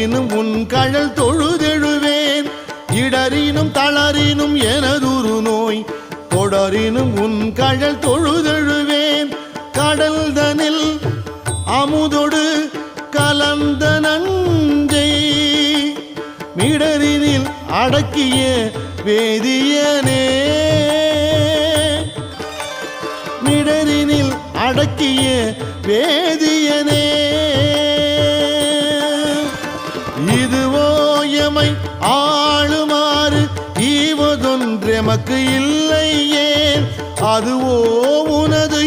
இடரினும் உன் கழல் தொழுதெழுவேன் இடரினும் தளரினும் எனதுரு நோய் தொடரினும் உன் கழல் தொழுதெழுவேன் கடல் தனில் அமுதொடு கலந்த நஞ்சை மிடரினில் அடக்கிய வேதியனே மிடரினில் அடக்கிய வேதியனே இதுவோ எமை ஆளுமாறு ஈவதொன்றெமக்கு இல்லையே அதுவோ உனது